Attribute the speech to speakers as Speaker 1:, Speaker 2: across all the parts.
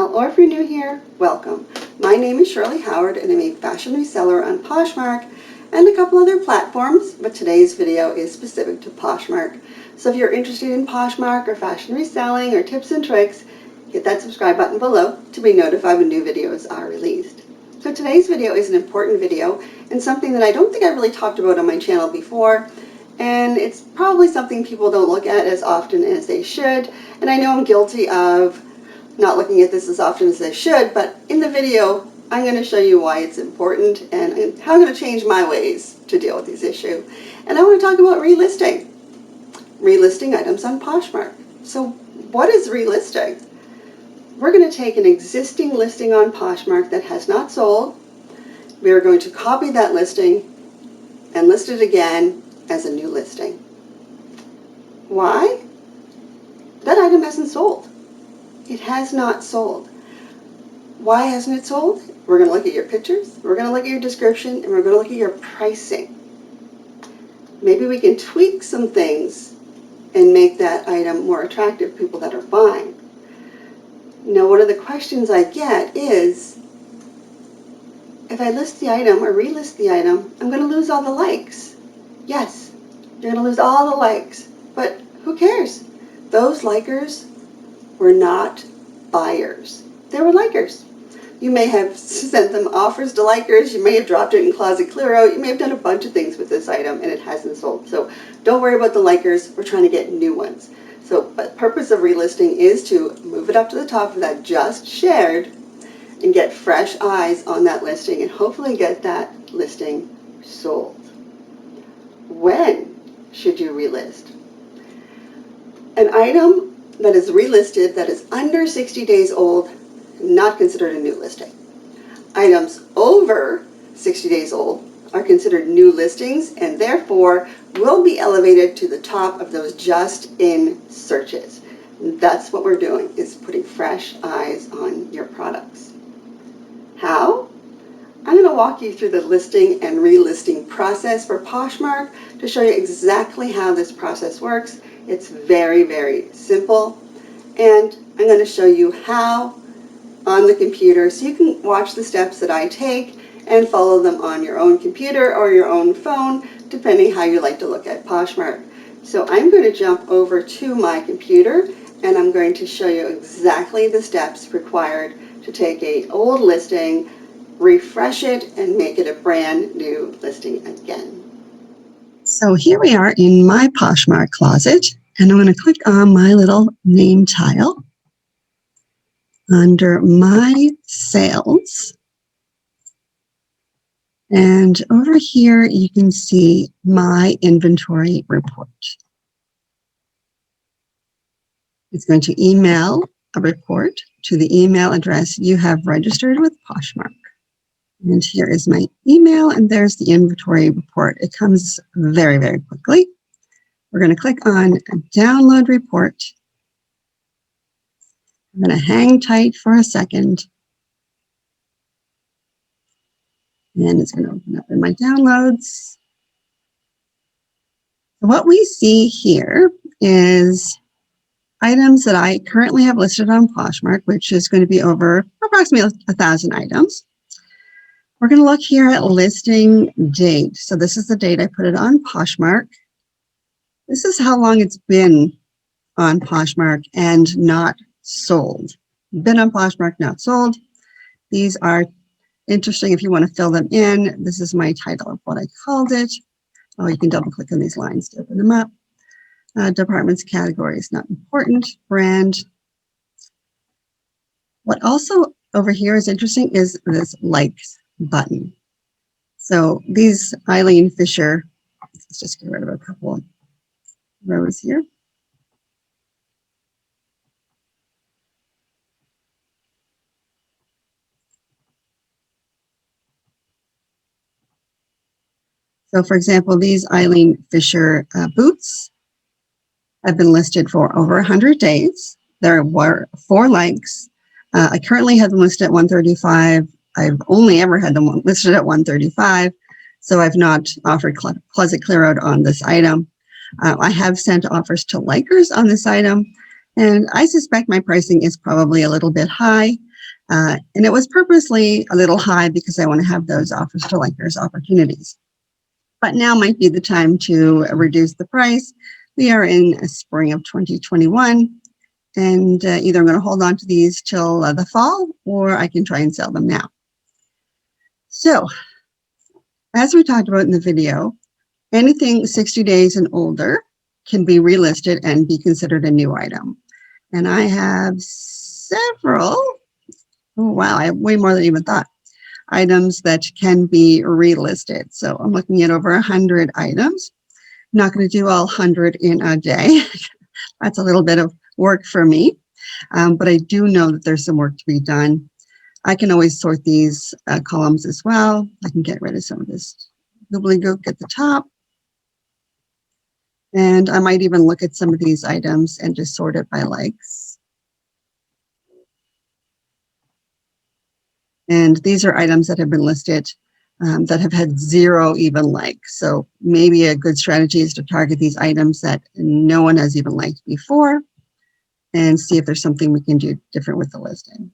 Speaker 1: channel, or if you're new here, welcome. My name is Shirley Howard and I'm a fashion reseller on Poshmark and a couple other platforms, but today's video is specific to Poshmark. So if you're interested in Poshmark or fashion reselling or tips and tricks, hit that subscribe button below to be notified when new videos are released. So today's video is an important video and something that I don't think I really talked about on my channel before, and it's probably something people don't look at as often as they should, and I know I'm guilty of not looking at this as often as I should, but in the video I'm going to show you why it's important and how I'm going to change my ways to deal with this issue. And I want to talk about relisting items on Poshmark. So what is relisting? We're going to take an existing listing on Poshmark that has not sold. We are going to copy that listing and list it again as a new listing. Why? That item hasn't sold. It has not sold. Why hasn't it sold? We're going to look at your pictures, we're going to look at your description, and we're going to look at your pricing. Maybe we can tweak some things and make that item more attractive to people that are buying. Now, one of the questions I get is, if I list the item or relist the item, I'm going to lose all the likes. Yes, you're going to lose all the likes, but who cares? Those likers were not buyers. They were likers. You may have sent them offers to likers, you may have dropped it in closet clear out, you may have done a bunch of things with this item and it hasn't sold. So don't worry about the likers, we're trying to get new ones. So the purpose of relisting is to move it up to the top of that just shared and get fresh eyes on that listing and hopefully get that listing sold. When should you relist? An item that is relisted that is under 60 days old, not considered a new listing. Items over 60 days old are considered new listings and therefore will be elevated to the top of those just in searches. That's what we're doing, is putting fresh eyes on your products. How? I'm going to walk you through the listing and relisting process for Poshmark to show you exactly how this process works. It's very, very simple, and I'm going to show you how on the computer so you can watch the steps that I take and follow them on your own computer or your own phone, depending how you like to look at Poshmark. So I'm going to jump over to my computer and I'm going to show you exactly the steps required to take an old listing, refresh it, and make it a brand new listing again. So here we are in my Poshmark closet, and I'm going to click on my little name tile under my sales. And over here, you can see my inventory report. It's going to email a report to the email address you have registered with Poshmark. And here is my email, and there's the inventory report. It comes very, very quickly. We're going to click on Download Report. I'm going to hang tight for a second. And it's going to open up in my downloads. What we see here is items that I currently have listed on Poshmark, which is going to be over approximately 1,000 items. We're going to look here at listing date. So this is the date I put it on Poshmark. This is how long it's been on Poshmark and not sold. Been on Poshmark, not sold. These are interesting if you want to fill them in. This is my title of what I called it. Oh, you can double click on these lines to open them up. Departments, categories, not important. Brand. What also over here is interesting is this likes button. So these Eileen Fisher, let's just get rid of a couple of rows here. So for example, these Eileen Fisher boots have been listed for over 100 days. There were 4 likes. I currently have them listed at 135. I've only ever had them listed at 135, so I've not offered closet clear out on this item. I have sent offers to likers on this item, and I suspect my pricing is probably a little bit high. And it was purposely a little high because I want to have those offers to likers opportunities. But now might be the time to reduce the price. We are in spring of 2021, and either I'm going to hold on to these till the fall, or I can try and sell them now. So, as we talked about in the video, anything 60 days and older can be relisted and be considered a new item. And I have several, oh wow, I have way more than I even thought, items that can be relisted. So I'm looking at over 100 items. I'm not going to do all 100 in a day. That's a little bit of work for me, but I do know that there's some work to be done. I can always sort these columns as well. I can get rid of some of this gobbledygook at the top. And I might even look at some of these items and just sort it by likes. And these are items that have been listed that have had 0 even likes. So maybe a good strategy is to target these items that no one has even liked before and see if there's something we can do different with the listing.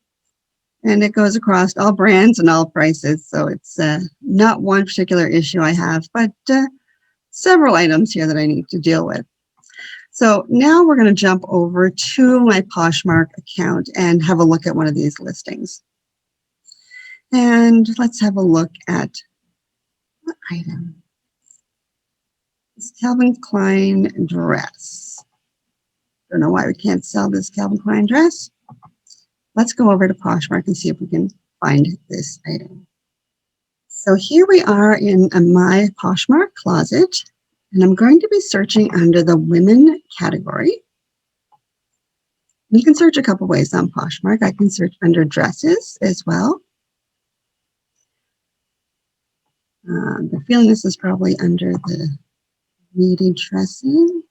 Speaker 1: And it goes across all brands and all prices. So it's not one particular issue I have, but several items here that I need to deal with. So now we're going to jump over to my Poshmark account and have a look at one of these listings. And let's have a look at what item. This Calvin Klein dress. Don't know why we can't sell this Calvin Klein dress. Let's go over to Poshmark and see if we can find this item. So here we are in my Poshmark closet, and I'm going to be searching under the women category. You can search a couple ways on Poshmark. I can search under dresses as well. The feeling this is probably under the meaty dressing.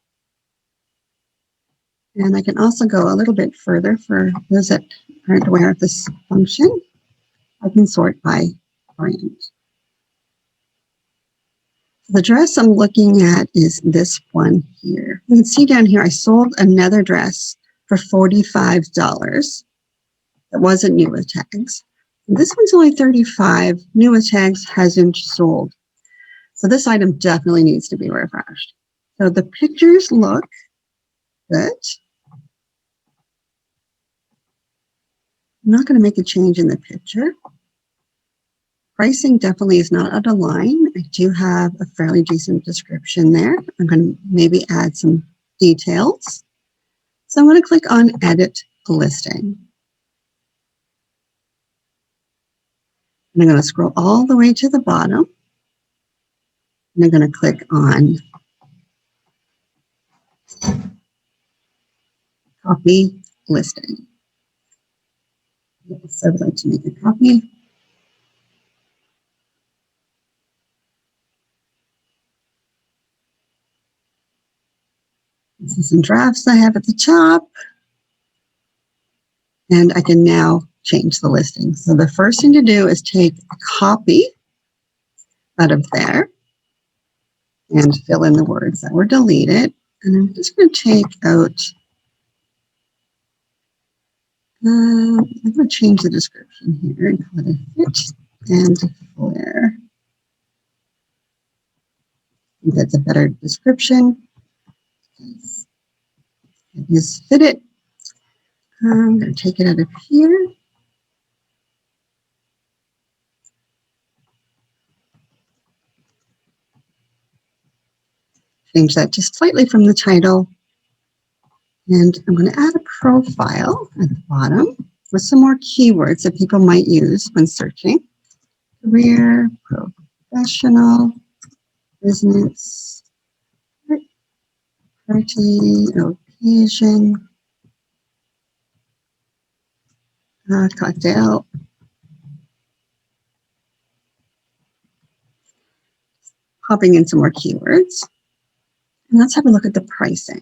Speaker 1: And I can also go a little bit further for those that aren't aware of this function. I can sort by brand. The dress I'm looking at is this one here. You can see down here, I sold another dress for $45. That wasn't new with tags. This one's only $35. New with tags hasn't sold. So this item definitely needs to be refreshed. So the pictures look good. I'm not going to make a change in the picture. Pricing definitely is not out of line. I do have a fairly decent description there. I'm going to maybe add some details. So I'm going to click on Edit Listing. And I'm going to scroll all the way to the bottom. And I'm going to click on Copy Listing. So I would like to make a copy. This is some drafts I have at the top. And I can now change the listing. So the first thing to do is take a copy out of there and fill in the words that were deleted. And I'm just going to take out, I'm going to change the description here and call it a fit and flare. I think that's a better description. Just fit it. I'm going to take it out of here. Change that just slightly from the title. And I'm going to add a profile at the bottom with some more keywords that people might use when searching. Career, professional, business, party, occasion, cocktail. Popping in some more keywords. And let's have a look at the pricing.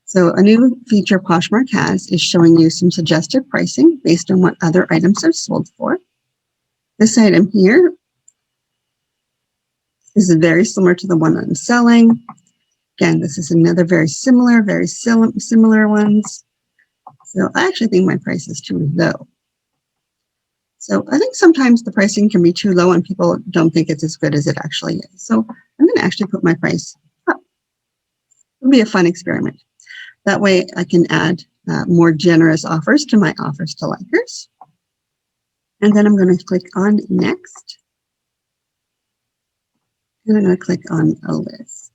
Speaker 1: So a new feature Poshmark has is showing you some suggested pricing based on what other items are sold for. This item here is very similar to the one I'm selling. Again, this is another very similar ones.
Speaker 2: So I actually think my price is too low. So I think sometimes the pricing can be too low and people don't think it's as good as it actually is. So I'm going to actually put my price up. It'll be a fun experiment. That way I can add more generous offers to my offers to likers. And then I'm going to click on next. And I'm going to click on a list.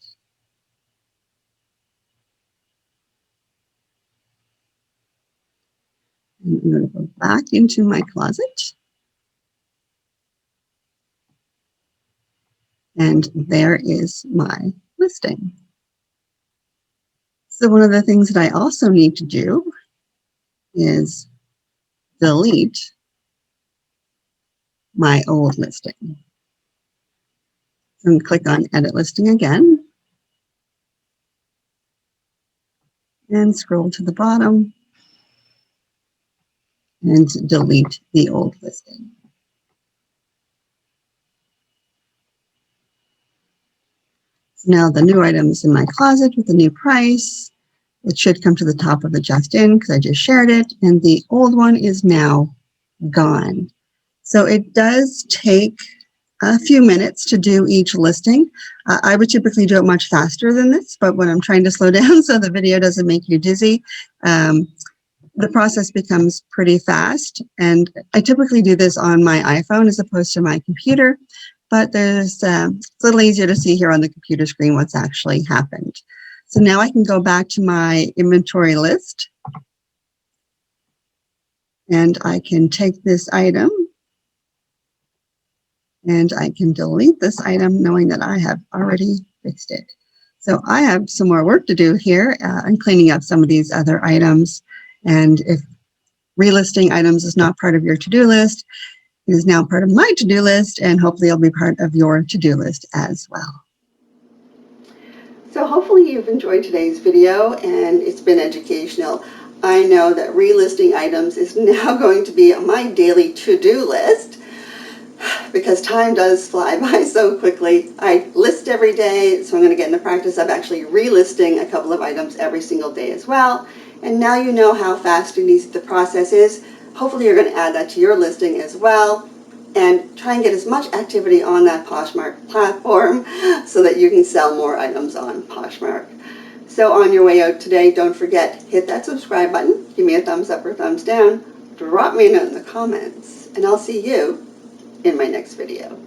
Speaker 2: And I'm going to go back into my closet. And there is my listing. So one of the things that I also need to do is delete my old listing. So I'm going to click on Edit Listing again and scroll to the bottom and delete the old listing. So now the new item is in my closet with the new price. It should come to the top of the just in because I just shared it, and the old one is now gone. So it does take a few minutes to do each listing. I would typically do it much faster than this, but when I'm trying to slow down so the video doesn't make you dizzy, the process becomes pretty fast. And I typically do this on my iPhone as opposed to my computer, but it's a little easier to see here on the computer screen what's actually happened. So now I can go back to my inventory list and I can take this item and I can delete this item knowing that I have already fixed it. So I have some more work to do here in cleaning up some of these other items. And if relisting items is not part of your to-do list, it is now part of my to-do list, and hopefully it'll be part of your to-do list as well.
Speaker 1: So hopefully you've enjoyed today's video and it's been educational. I know that relisting items is now going to be on my daily to-do list because time does fly by so quickly. I list every day, so I'm going to get in the practice of actually relisting a couple of items every single day as well. And now you know how fast and easy the process is. Hopefully you're going to add that to your listing as well and try and get as much activity on that Poshmark platform so that you can sell more items on Poshmark. So on your way out today, don't forget, hit that subscribe button, give me a thumbs up or thumbs down, drop me a note in the comments, and I'll see you in my next video.